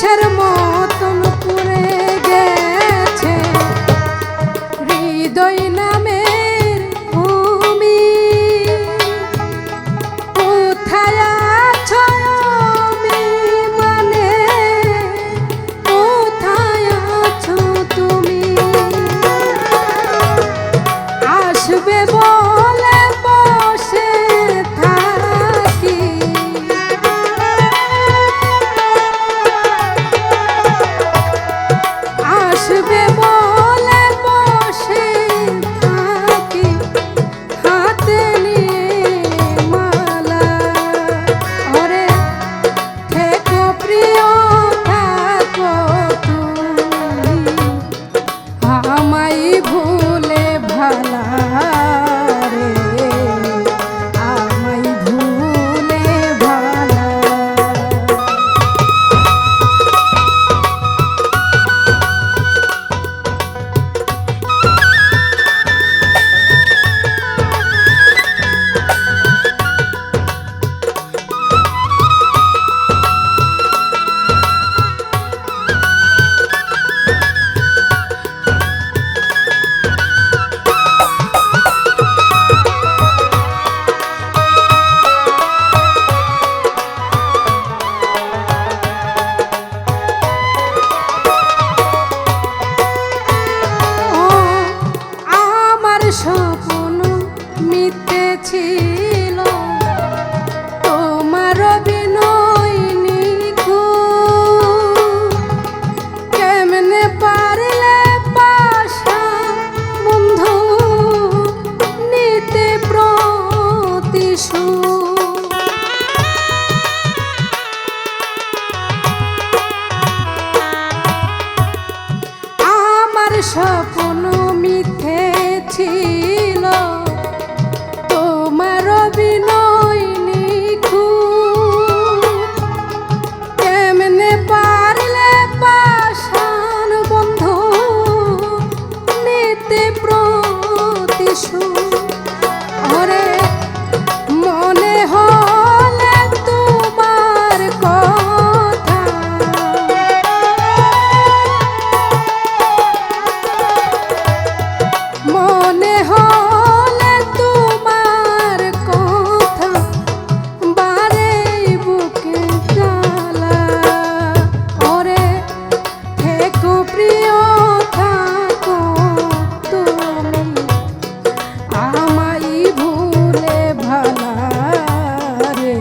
বিষের মতন পুরে গেছে হৃদয় নামের ভূমি। কোথায় আছো আমি মানে, কোথায় আছো তুমি? আসবে বলে বসে থাকি, আসবে বলে বসে থাকি, হাতে নিয়ে মালা। ওরে থেকো প্রিয় থাকো তুমি, আমায় ভুলে ভালা রে, আমায় ভুলে ভালা। স্বপ্ন মিথ্যে ছিল, তোমার বিনয় নিখুঁত। কেমনে পারলে পাশা বন্ধু নিতে প্রতিশোধ? আমার স্বপ্ন মিথ্যে ছিল, তোমার বিনয় নিখুঁত। কেমনে পারলে পাষাণ বন্ধু নিতে প্রতিশোধ? ওরে মনে হলে তোমার কথা, মনে হলে তোমার কথা বারে বুকে জ্বালা। ওরে থেকো প্রিয় থাকো তুমি, আমায় ভুলে ভালা রে,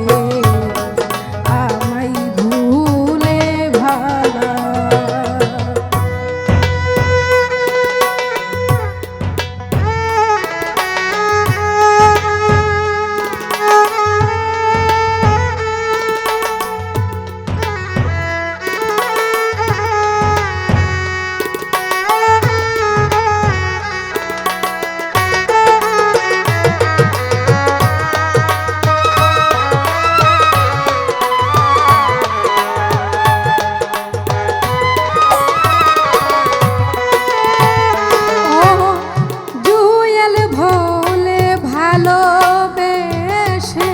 আমায় ভুলে ভালা। ভালোবেসে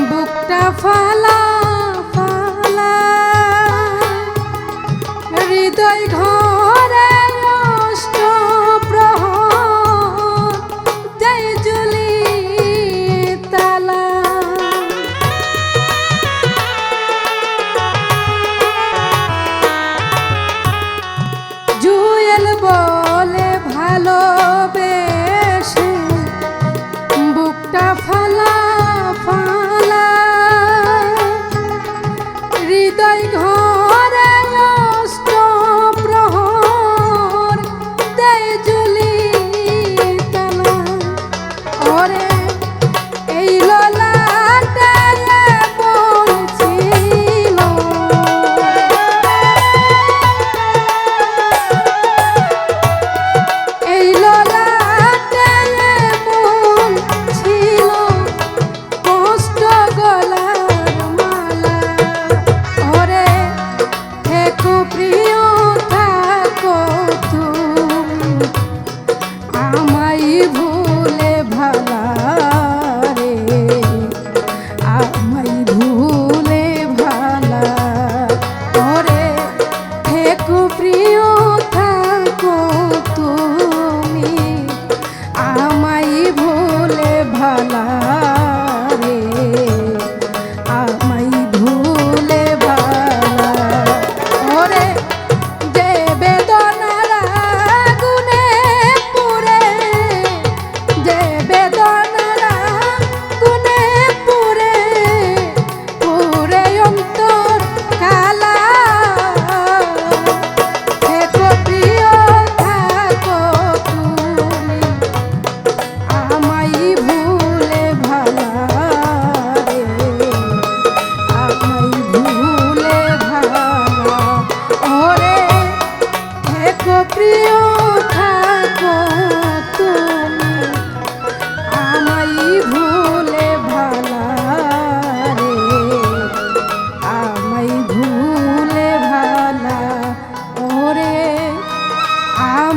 বুকটা ফালা ফালা, হৃদয় ঘরে অষ্ট প্রহর যাই জ্বলি তালা। জুয়েল বলে ভালোবেসে বুকটা ফালা ফালা, হৃদয় ঘরে অষ্ট প্রহর দেয় জ্বলি তালা। ওরে এই ললাটায় বলছিল, এই ললাটায় মন ছিল কষ্ট গলার মালা। ওরে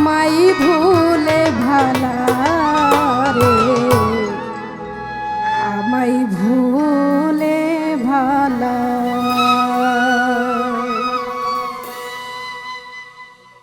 আমায় ভুলে ভালা